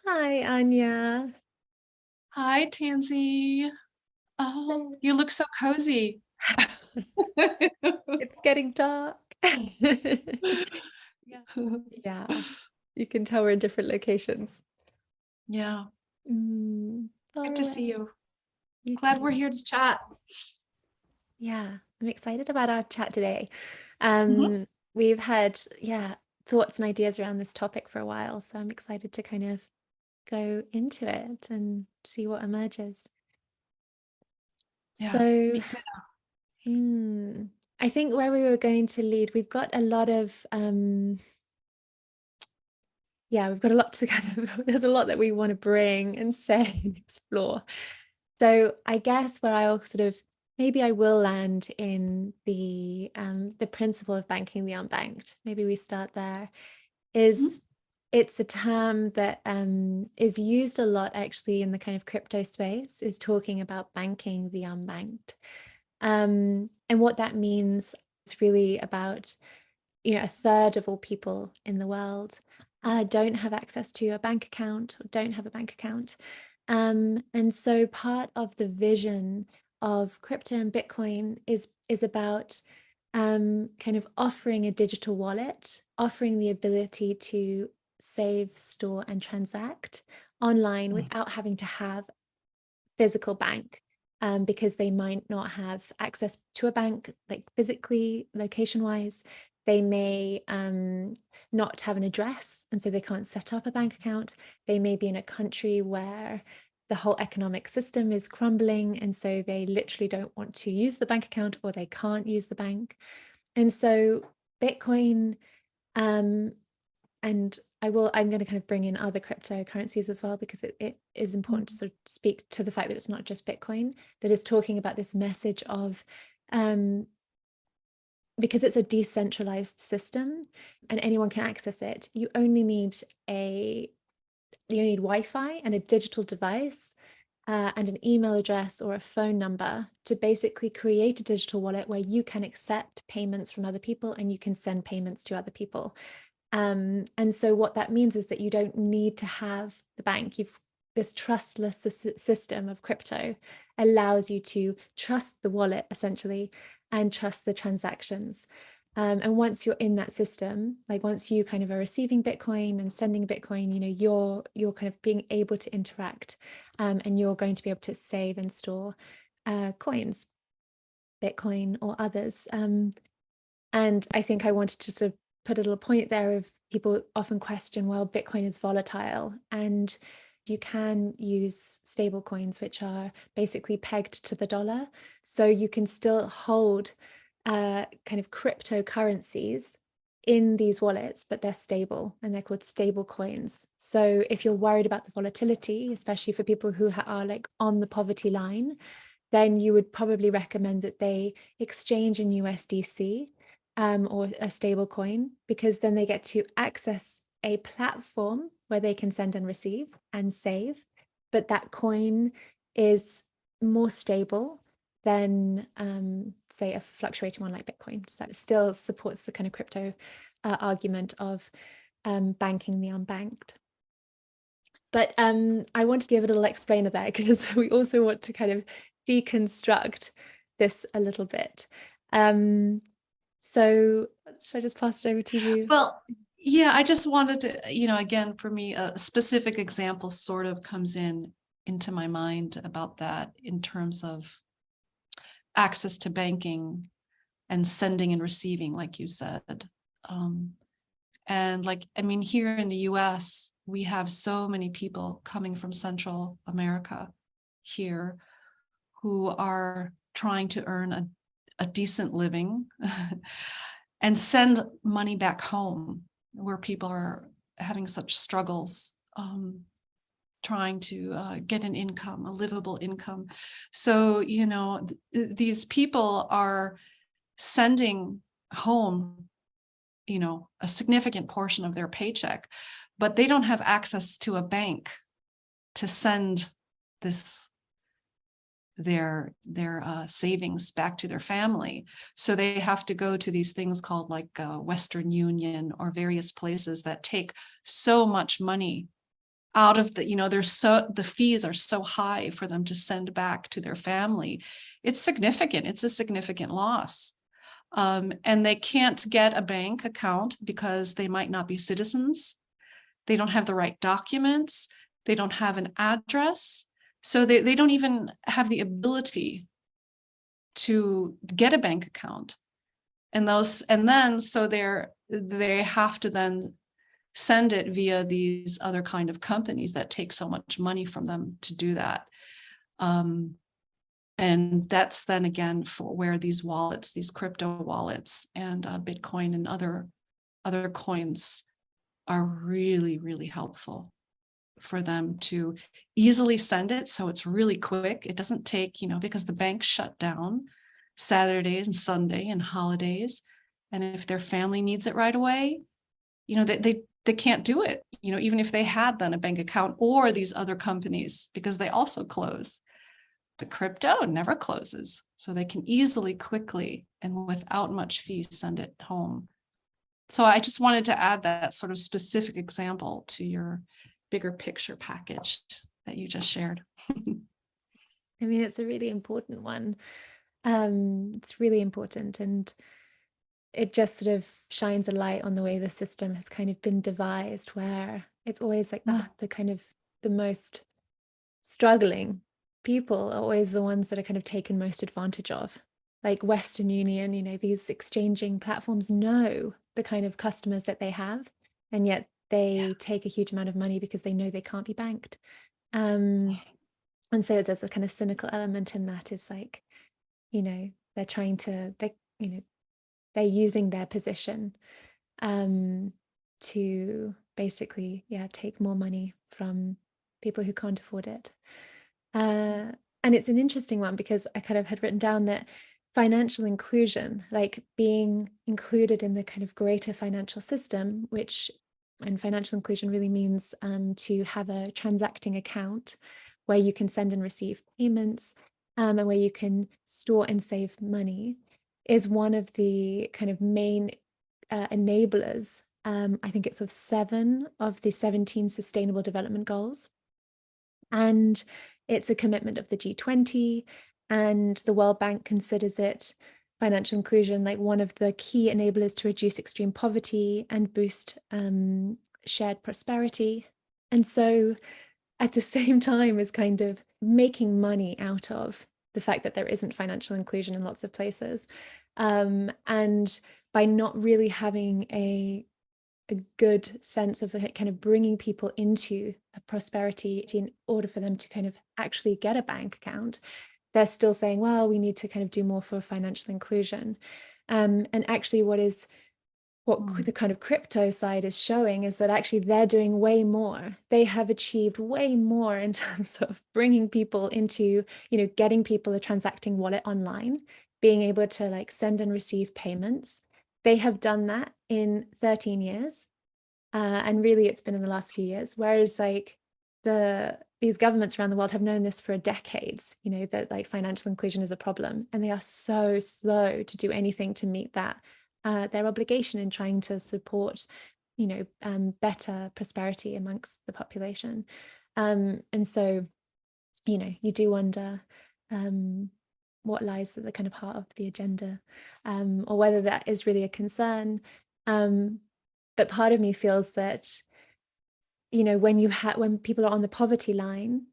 Hi, Anja. Hi, Tansy. Oh, you look so cozy. It's getting dark. Yeah. Yeah, you can tell we're in different locations. Yeah, Far good to see away. you. You Glad we're too. here to chat. Yeah, I'm excited about our chat today. Mhm. We've had, thoughts and ideas around this topic for a while, so I'm excited to kind of go into it and see what emerges. Yeah, So, me too. mm, I think where we were going to lead, we've got a lot of we've got a lot to kind of, there's a lot that we want to bring and say and explore. So I guess where I'll sort of, maybe I will land in the principle of banking the unbanked. Maybe we start there. Mhm. Is It's a term that is used a lot actually in the kind of crypto space, is talking about banking the unbanked. And what that means is really about, a third of all people in the world don't have access to a bank account or don't have a bank account. And so part of the vision of crypto and Bitcoin is about kind of offering a digital wallet, offering the ability to save, store, and transact online without having to have physical bank, because they might not have access to a bank, like physically, location wise. They may not have an address, and so they can't set up a bank account. They may be in a country where the whole economic system is crumbling, and so they literally don't want to use the bank account or they can't use the bank. And so Bitcoin, um, and I'm going to kind of bring in other cryptocurrencies as well, because it is important to sort of speak to the fact that it's not just Bitcoin that is talking about this message of, um, because it's a decentralized system and anyone can access it, you need Wi-Fi and a digital device, and an email address or a phone number to basically create a digital wallet where you can accept payments from other people and you can send payments to other people. And so what that means is that you don't need to have the bank. This trustless system of crypto allows you to trust the wallet essentially and trust the transactions. And once you're in that system, like once you kind of are receiving Bitcoin and sending Bitcoin, you're kind of being able to interact, and you're going to be able to save and store coins, Bitcoin or others. And I think I wanted to sort of put a little point there of people often question, well, Bitcoin is volatile, and you can use stable coins, which are basically pegged to the dollar. So you can still hold kind of cryptocurrencies in these wallets, but they're stable and they're called stable coins. So if you're worried about the volatility, especially for people who are like on the poverty line, then you would probably recommend that they exchange in USDC, or a stable coin, because then they get to access a platform where they can send and receive and save. But that coin is more stable than, say, a fluctuating one like Bitcoin. So it still supports the kind of crypto argument of banking the unbanked. But I want to give a little explainer there because we also want to kind of deconstruct this a little bit. Um, so should I just pass it over to you? Well, yeah, I just wanted to, again, for me, a specific example sort of comes into my mind about that in terms of access to banking and sending and receiving, like you said. Um, And like, I mean, here in the US, we have so many people coming from Central America here who are trying to earn a decent living and send money back home, where people are having such struggles, trying to get an income, a livable income. So, these people are sending home, a significant portion of their paycheck, but they don't have access to a bank to send this their savings back to their family. So they have to go to these things called like Western Union or various places that take so much money out of the, the fees are so high for them to send back to their family. It's significant. It's a significant loss. And they can't get a bank account because they might not be citizens. They don't have the right documents. They don't have an address. So they don't even have the ability to get a bank account. And then so they have to then send it via these other kind of companies that take so much money from them to do that. And that's then again for where these wallets, these crypto wallets and Bitcoin and other coins are really, really helpful for them to easily send it. So it's really quick. It doesn't take, because the banks shut down Saturdays and Sunday and holidays. And if their family needs it right away, they can't do it, even if they had then a bank account or these other companies, because they also close. But crypto never closes. So they can easily, quickly, and without much fee send it home. So I just wanted to add that sort of specific example to your bigger picture package that you just shared. I mean, it's a really important one. It's really important, and it just sort of shines a light on the way the system has kind of been devised, where it's always like the kind of the most struggling people are always the ones that are kind of taken most advantage of. Like Western Union, these exchanging platforms know the kind of customers that they have, and yet they take a huge amount of money because they know they can't be banked. And so there's a kind of cynical element in that, is like, they're trying to, they're using their position to basically, take more money from people who can't afford it. And it's an interesting one because I kind of had written down that financial inclusion, like being included in the kind of greater financial system, and financial inclusion really means to have a transacting account where you can send and receive payments, and where you can store and save money, is one of the kind of main enablers. I think it's of 7 of the 17 Sustainable Development Goals. And it's a commitment of the G20, and the World Bank considers it, financial inclusion, like one of the key enablers to reduce extreme poverty and boost shared prosperity. And so at the same time as kind of making money out of the fact that there isn't financial inclusion in lots of places, and by not really having a good sense of kind of bringing people into a prosperity in order for them to kind of actually get a bank account, they're still saying, well, we need to kind of do more for financial inclusion. And actually what the kind of crypto side is showing is that actually they're doing way more. They have achieved way more in terms of bringing people into, getting people a transacting wallet online, being able to like send and receive payments. They have done that in 13 years. And really it's been in the last few years. Whereas like these governments around the world have known this for decades, that like financial inclusion is a problem. And they are so slow to do anything to meet that, their obligation in trying to support, better prosperity amongst the population. And so, you do wonder, what lies at the kind of heart of the agenda, or whether that is really a concern. But part of me feels that, when people are on the poverty line,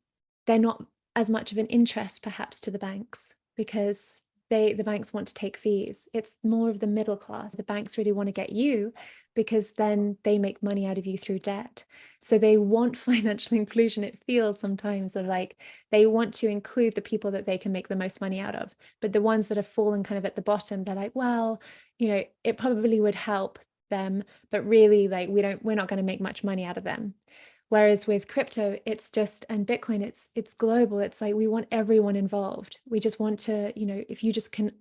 they're not as much of an interest perhaps to the banks, because the banks want to take fees. It's more of the middle class. The banks really want to get you because then they make money out of you through debt. So they want financial inclusion. It feels sometimes of like they want to include the people that they can make the most money out of. But the ones that have fallen kind of at the bottom, they're like, well, it probably would help them, but really like we're not going to make much money out of them. Whereas with crypto, it's just, and Bitcoin, it's global. It's like we want everyone involved. We just want to, if you just can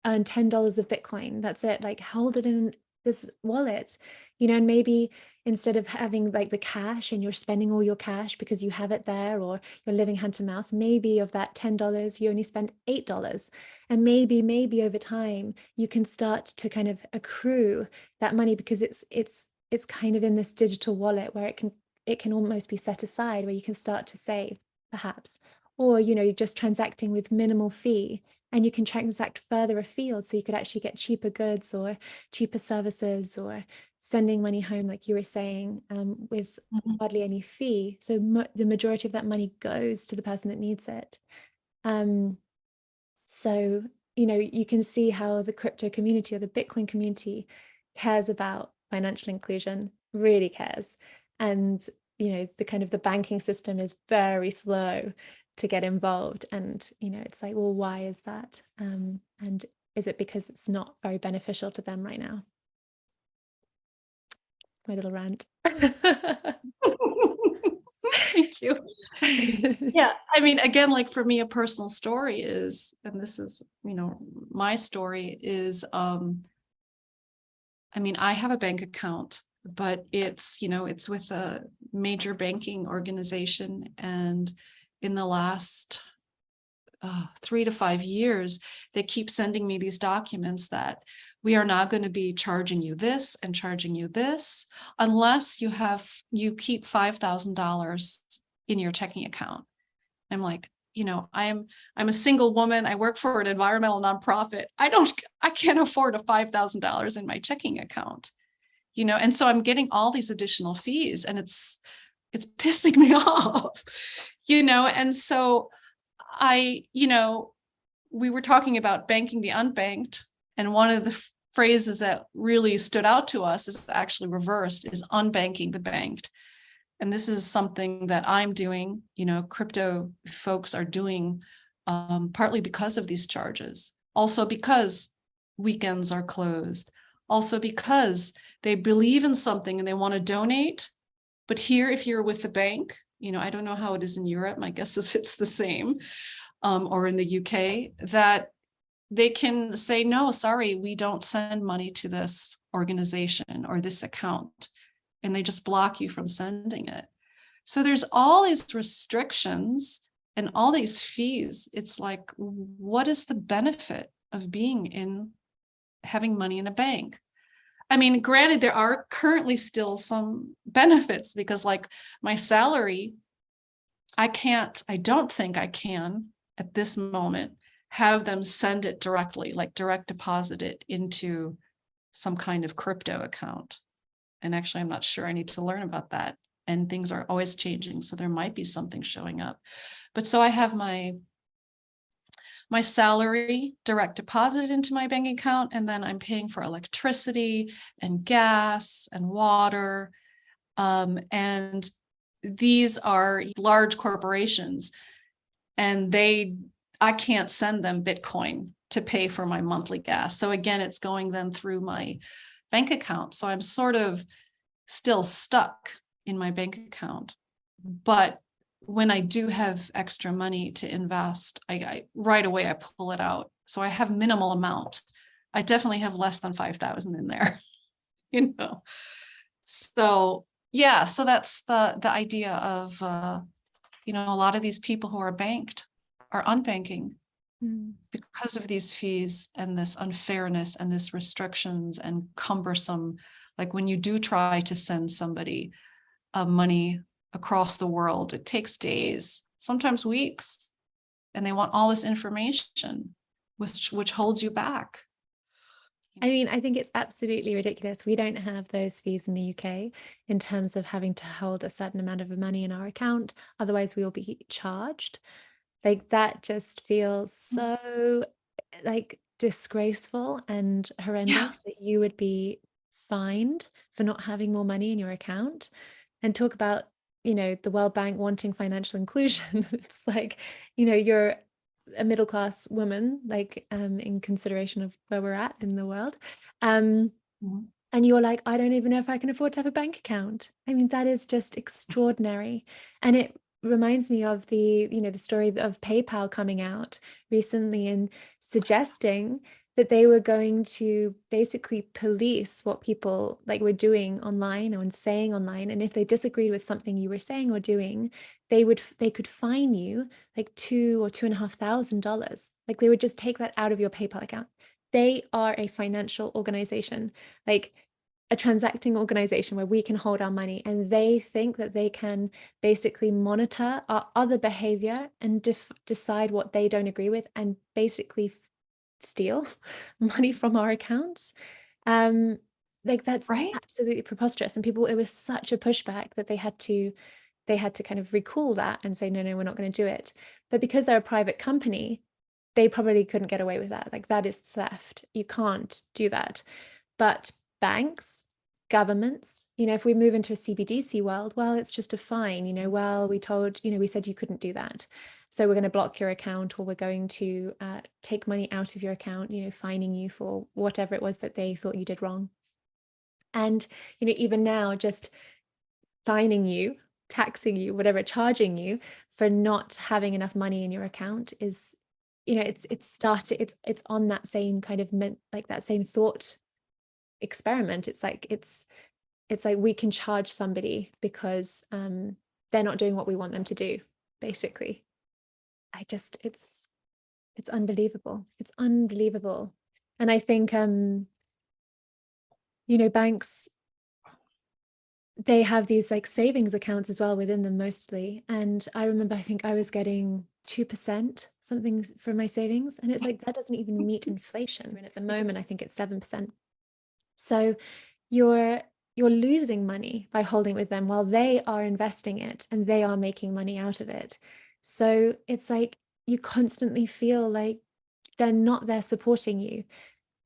earn $10 of Bitcoin, that's it. Like hold it in this wallet, and maybe instead of having like the cash and you're spending all your cash because you have it there, or you're living hand to mouth, maybe of that $10, you only spend $8. And maybe over time you can start to kind of accrue that money because it's kind of in this digital wallet where it can it can almost be set aside where you can start to save, perhaps, or, you know, just transacting with minimal fee, and you can transact further afield, so you could actually get cheaper goods or cheaper services, or sending money home, like you were saying, with Mhm. hardly any fee. So the majority of that money goes to the person that needs it. Um, so, you know, you can see how the crypto community or the Bitcoin community cares about financial inclusion, really cares. And, you know, the kind of the banking system is very slow to get involved. And, you know, it's like, well, why is that? And is it because it's not very beneficial to them right now? My little rant. Thank you. Yeah, I mean, again, like for me, a personal story is, and this is, my story is, I mean, I have a bank account, but it's with a major banking organization. And in the last 3 to 5 years, they keep sending me these documents that we are not going to be charging you this and charging you this unless you keep $5,000 in your checking account. I'm like, I'm a single woman. I work for an environmental nonprofit. I can't afford a $5,000 in my checking account, and so I'm getting all these additional fees, and it's pissing me off, and so we were talking about banking the unbanked, and one of the phrases that really stood out to us is actually reversed, is unbanking the banked. And this is something that I'm doing, crypto folks are doing, partly because of these charges, also because weekends are closed, also because they believe in something and they want to donate. But here, if you're with the bank, I don't know how it is in Europe. My guess is it's the same, or in the UK, that they can say, no, sorry, we don't send money to this organization or this account. And they just block you from sending it. So there's all these restrictions and all these fees. It's like, what is the benefit of having money in a bank? I mean, granted, there are currently still some benefits, because like my salary, I don't think I can at this moment have them send it directly, like direct deposit it into some kind of crypto account. And actually, I'm not sure. I need to learn about that. And things are always changing, so there might be something showing up. But so I have my salary direct deposited into my bank account, and then I'm paying for electricity and gas and water. And these are large corporations, and I can't send them Bitcoin to pay for my monthly gas. So again, it's going then through my bank account. So I'm sort of still stuck in my bank account. But when I do have extra money to invest, I right away I pull it out. So I have minimal amount. I definitely have less than 5,000 in there, So yeah, so that's the idea of a lot of these people who are banked are unbanking because of these fees and this unfairness and this restrictions and cumbersome. Like when you do try to send somebody money across the world, it takes days, sometimes weeks, and they want all this information, which holds you back. I mean, I think it's absolutely ridiculous. We don't have those fees in the UK in terms of having to hold a certain amount of money in our account. Otherwise, we will be charged. Like that just feels so like disgraceful and Yeah. horrendous that you would be fined for not having more money in your account. And talk about, you know, the World Bank wanting financial inclusion. It's like, you know, you're a middle class woman, like in consideration of where we're at in the world. Mhm. And you're like, I don't even know if I can afford to have a bank account. I mean, that is just extraordinary. And it reminds me of the story of PayPal coming out recently and suggesting that they were going to basically police what people like were doing online or saying online. And if they disagreed with something you were saying or doing, they could fine you like $2,000 or $2,500. Like they would just take that out of your PayPal account. They are a financial organization. Like a transacting organization where we can hold our money, and they think that they can basically monitor our other behavior and decide what they don't agree with and basically steal money from our accounts. Like that's Right? absolutely preposterous. And people, it was such a pushback that they had to kind of recall that and say, no, we're not going to do it. But because they're a private company, they probably couldn't get away with that. Like that is theft. You can't do that. But banks, governments, if we move into a CBDC world, well, it's just a fine, well, we said you couldn't do that. So we're going to block your account, or we're going to take money out of your account, fining you for whatever it was that they thought you did wrong. And, even now, just fining you, taxing you, whatever, charging you for not having enough money in your account is, it's on that same kind of like that same thought experiment. It's like we can charge somebody because they're not doing what we want them to do, basically. It's unbelievable. It's unbelievable. And I think banks, they have these like savings accounts as well within them mostly. And I remember, I think I was getting 2% something for my savings, and it's like that doesn't even meet inflation. I mean, at the moment I think it's 7%. So you're losing money by holding it with them while they are investing it and they are making money out of it. So it's like you constantly feel like they're not there supporting you,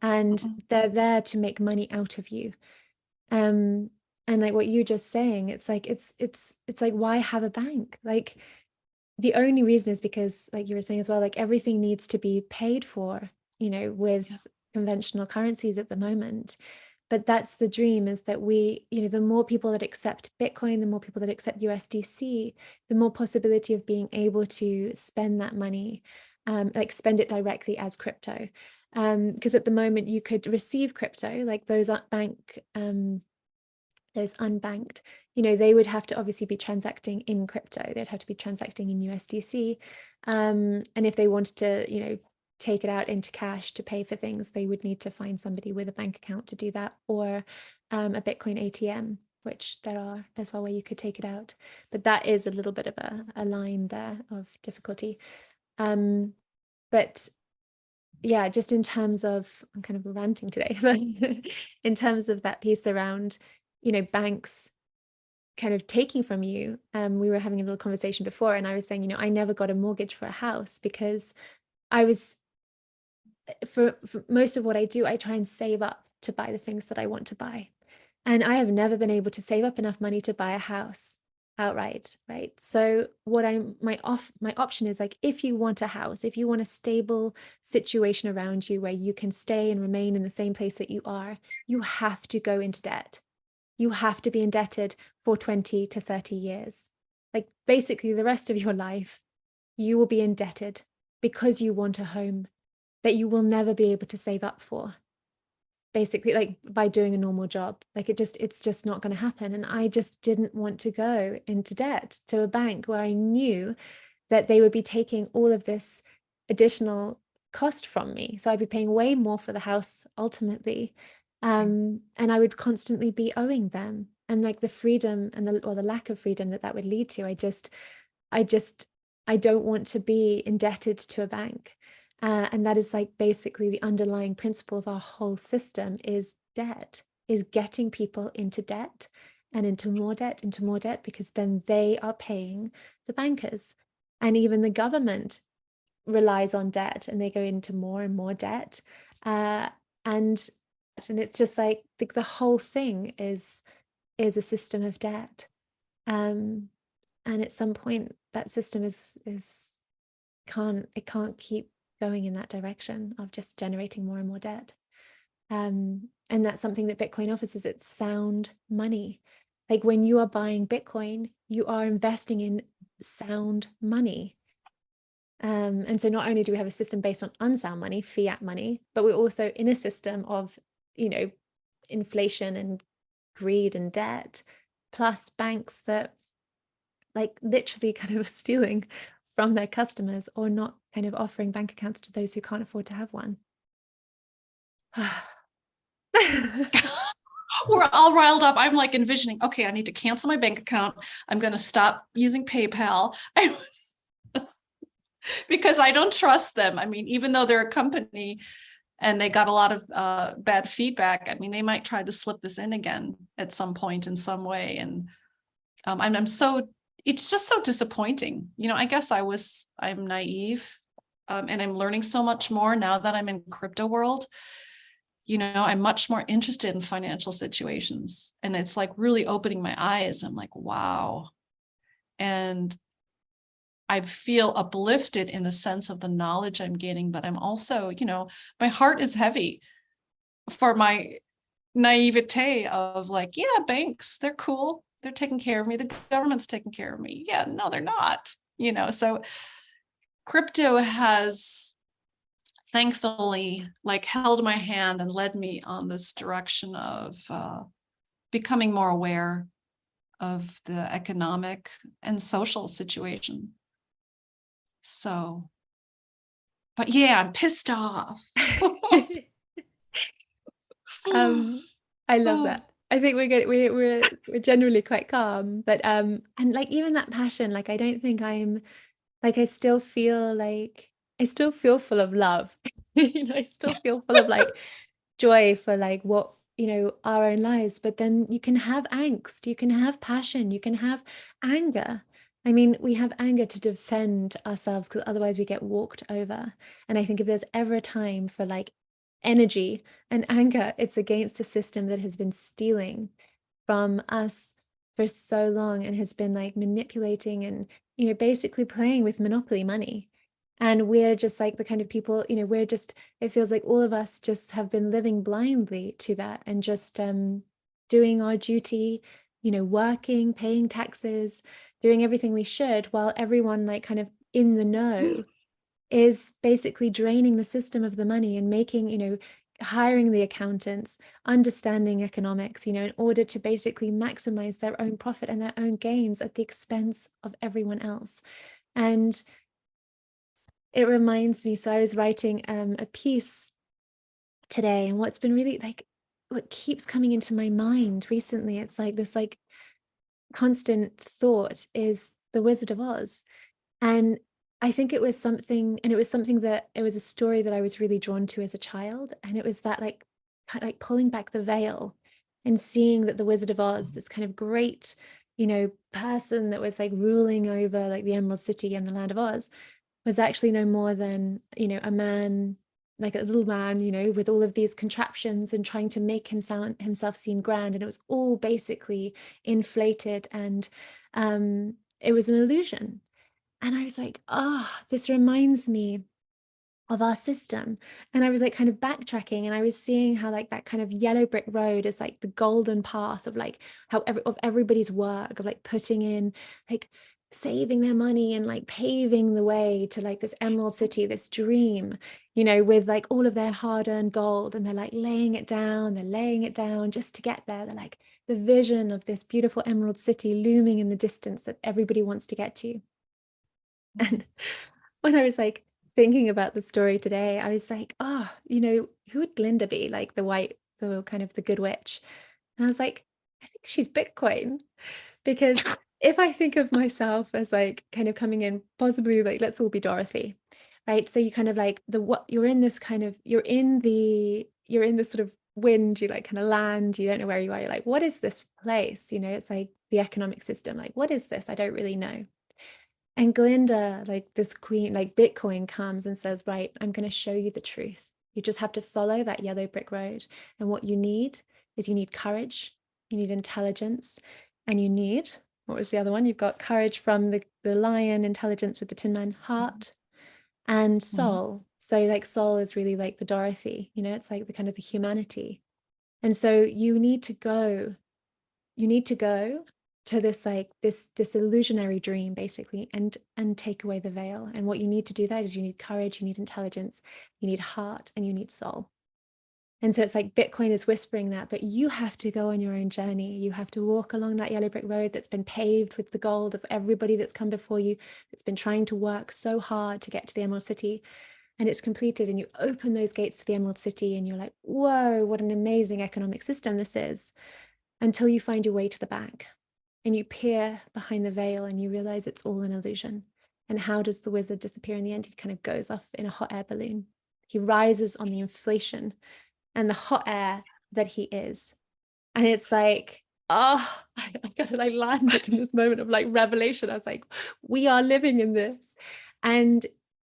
and they're there to make money out of you. And like what you're just saying, it's like it's like, why have a bank? Like the only reason is because, like you were saying as well, like everything needs to be paid for, with conventional currencies at the moment. But that's the dream, is that the more people that accept Bitcoin, the more people that accept USDC, the more possibility of being able to spend that money, like spend it directly as crypto. Because at the moment you could receive crypto, like those unbanked, they would have to obviously be transacting in crypto. They'd have to be transacting in USDC. And if they wanted to, take it out into cash to pay for things, they would need to find somebody with a bank account to do that, or a Bitcoin ATM, which there are as well, where you could take it out. But that is a little bit of a line there of difficulty. But yeah, just in terms of, I'm kind of ranting today, but in terms of that piece around, banks kind of taking from you, we were having a little conversation before, and I was saying, I never got a mortgage for a house because I was, for most of what I do, I try and save up to buy the things that I want to buy. And I have never been able to save up enough money to buy a house outright, right? So my option is, like, if you want a house, if you want a stable situation around you where you can stay and remain in the same place that you are, you have to go into debt. You have to be indebted for 20 to 30 years. Like basically the rest of your life, you will be indebted because you want a home that you will never be able to save up for. Basically, like by doing a normal job. Like it's just not going to happen. And I just didn't want to go into debt to a bank where I knew that they would be taking all of this additional cost from me. So I'd be paying way more for the house ultimately. And I would constantly be owing them. And like the freedom and the lack of freedom that would lead to, I don't want to be indebted to a bank. And that is like basically the underlying principle of our whole system is debt, is getting people into debt and into more debt, because then they are paying the bankers. And even the government relies on debt, and they go into more and more debt. And it's just like the whole thing is a system of debt. And at some point that system can't keep going in that direction of just generating more and more debt. And that's something that Bitcoin offers, is it's sound money. Like when you are buying Bitcoin, you are investing in sound money. And so not only do we have a system based on unsound money, fiat money, but we're also in a system of, inflation and greed and debt, plus banks that like literally kind of stealing from their customers, or not kind of offering bank accounts to those who can't afford to have one. we're all riled up. I'm like envisioning, okay, I need to cancel my bank account. I'm going to stop using PayPal because I don't trust them. I mean, even though they're a company and they got a lot of bad feedback, I mean, they might try to slip this in again at some point in some way. And I'm so, it's just so disappointing. You know, I guess I'm naive, and I'm learning so much more now that I'm in crypto world. You know, I'm much more interested in financial situations, and it's like really opening my eyes. I'm like, wow. And I feel uplifted in the sense of the knowledge I'm gaining, but I'm also, you know, my heart is heavy for my naivete of like, yeah, banks, they're cool. They're taking care of me. The government's taking care of me. Yeah, no, they're not, you know. So crypto has thankfully like held my hand and led me on this direction of becoming more aware of the economic and social situation. So, but yeah, I'm pissed off. Um, I love that. I think we're good. We're generally quite calm, but and like even that passion, like I don't think I'm like I still feel full of love. You know, I still feel full of like joy for like what, you know, our own lives. But then you can have angst, you can have passion, you can have anger. I mean, we have anger to defend ourselves because otherwise we get walked over. And I think if there's ever a time for like energy and anger, it's against a system that has been stealing from us for so long and has been like manipulating and, you know, basically playing with monopoly money. And we're just like the kind of people, you know, we're just, it feels like all of us just have been living blindly to that and just doing our duty, you know, working, paying taxes, doing everything we should while everyone like kind of in the know is basically draining the system of the money and making, you know, hiring the accountants, understanding economics, you know, in order to basically maximize their own profit and their own gains at the expense of everyone else. And it reminds me, so I was writing a piece today, and what's been really like what keeps coming into my mind recently, it's like this like constant thought is the Wizard of Oz. And I think it was something, and it was something that it was a story that I was really drawn to as a child. And it was that like kind of like pulling back the veil and seeing that the Wizard of Oz, this kind of great, you know, person that was like ruling over like the Emerald City and the Land of Oz was actually no more than, you know, a man, like a little man, you know, with all of these contraptions and trying to make himself seem grand. And it was all basically inflated and it was an illusion. And I was like, oh, this reminds me of our system. And I was like kind of backtracking and I was seeing how like that kind of yellow brick road is like the golden path of like how of everybody's work of like putting in like saving their money and like paving the way to like this emerald city, this dream, you know, with like all of their hard-earned gold, and they're like they're laying it down just to get there. They're like the vision of this beautiful emerald city looming in the distance that everybody wants to get to. And when I was like thinking about the story today, I was like, oh, you know, who would Glinda be? Like the kind of the good witch. And I was like, I think she's Bitcoin. Because if I think of myself as like kind of coming in, possibly like, let's all be Dorothy, right? So you kind of like what you're in this kind of, you're in this sort of wind, you like kind of land, you don't know where you are. You're like, what is this place? You know, it's like the economic system. Like, what is this? I don't really know. And Glinda, like this queen, like Bitcoin comes and says, right, I'm going to show you the truth. You just have to follow that yellow brick road. And what you need is you need courage, you need intelligence, and you need, what was the other one? You've got courage from the lion, intelligence with the Tin Man, heart, and soul. So like soul is really like the Dorothy, you know, it's like the kind of the humanity. And so you need to go to this like this illusionary dream basically and take away the veil. And what you need to do that is you need courage, you need intelligence, you need heart, and you need soul. And so it's like Bitcoin is whispering that, but you have to go on your own journey. You have to walk along that yellow brick road that's been paved with the gold of everybody that's come before you, that's been trying to work so hard to get to the Emerald City. and it's completed, and you open those gates to the Emerald City, and you're like, whoa, what an amazing economic system this is, until you find your way to the back and you peer behind the veil and you realize it's all an illusion. And how does the wizard disappear in the end? He kind of goes off in a hot air balloon. He rises on the inflation and the hot air that he is. And it's like, oh, I kind of like landed in this moment of like revelation. I was like, we are living in this. And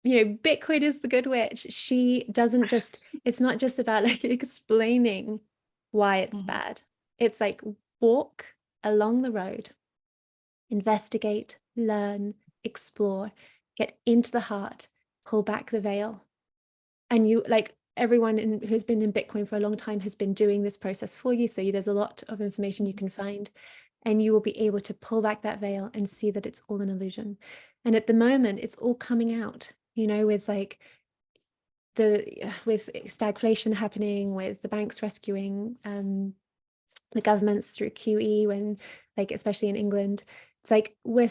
Bitcoin is the good witch. She doesn't just, it's not just about like explaining why it's bad. It's like walk along the road, investigate, learn, explore, get into the heart, pull back the veil. And you like everyone who's been in Bitcoin for a long time has been doing this process for you. So there's a lot of information you can find, and you will be able to pull back that veil and see that it's all an illusion. And at the moment, it's all coming out, with like with stagflation happening, with the banks rescuing the governments through QE, when like especially in England, it's like we're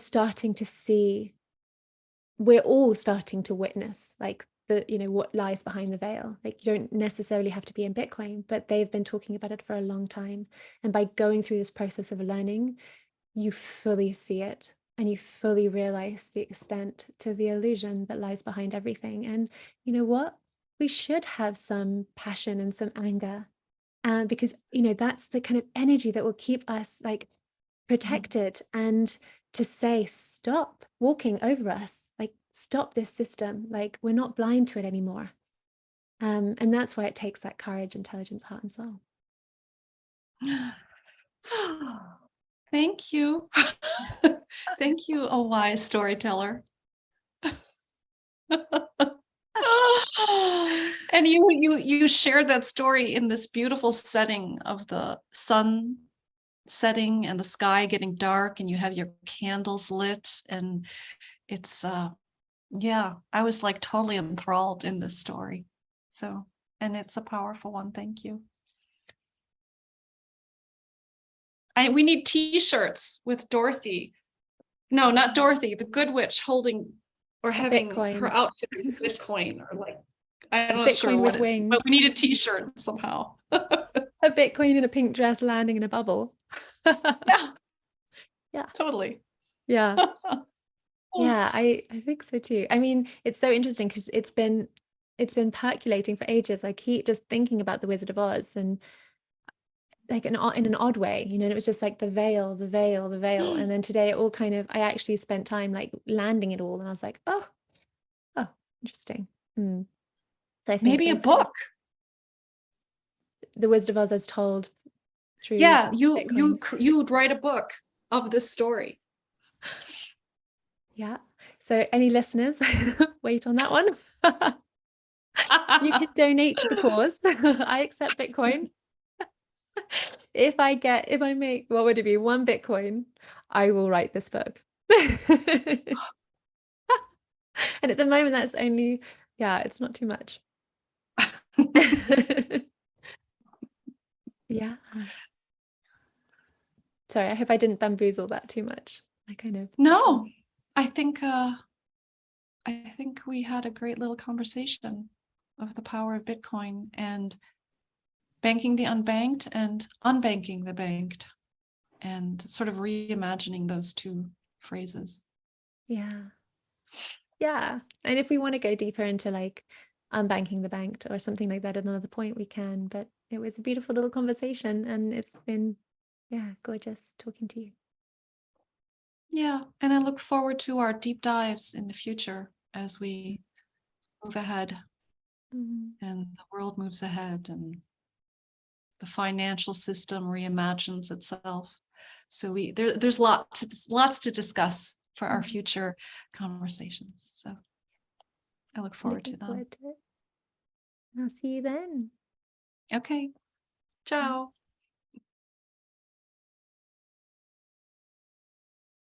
all starting to witness like what lies behind the veil. Like you don't necessarily have to be in Bitcoin, but they've been talking about it for a long time. And by going through this process of learning, you fully see it and you fully realize the extent to the illusion that lies behind everything. And you know what? We should have some passion and some anger, because that's the kind of energy that will keep us like protected, and to say stop walking over us, like stop this system, like we're not blind to it anymore. And that's why it takes that courage, intelligence, heart and soul. Thank you. Thank you, a wise storyteller. And you shared that story in this beautiful setting of the sun setting and the sky getting dark, and you have your candles lit, and it's yeah, I was like totally enthralled in this story. So, and it's a powerful one. Thank you. We need t-shirts with Dorothy. No, not Dorothy, the good witch holding or having her Bitcoin. outfit is Bitcoin, or like, I'm not sure Bitcoin what with it is, but wings. we need a t-shirt somehow. A Bitcoin in a pink dress landing in a bubble. Yeah, Yeah. totally. Yeah. Yeah, I think so too. I mean, it's so interesting because it's been percolating for ages. I keep just thinking about the Wizard of Oz, and like in an odd way, and it was just like the veil, the veil, the veil. And then today it all kind of, I actually spent time like landing it all, and I was like, oh, interesting. So I think Maybe a there's book. the Wizard of Oz as told through Yeah, you Bitcoin. you would write a book of this story. Yeah. So any listeners, wait on that one. You can donate to the cause. I accept Bitcoin. If I make, what would it be? 1 Bitcoin, I will write this book. And at the moment, that's only, yeah, it's not too much. Yeah. Sorry, I hope I didn't bamboozle that too much. I kind of. No, I think we had a great little conversation of the power of Bitcoin and banking the unbanked and unbanking the banked, and sort of reimagining those two phrases. Yeah. Yeah. And if we want to go deeper into like unbanking the banked or something like that at another point, we can. But it was a beautiful little conversation, and it's been, yeah, gorgeous talking to you. Yeah, and I look forward to our deep dives in the future as we move ahead and the world moves ahead and the financial system reimagines itself. So there's lots to discuss for our future conversations. So I look forward to Looking them. forward to it. I'll see you then. Okay. Ciao.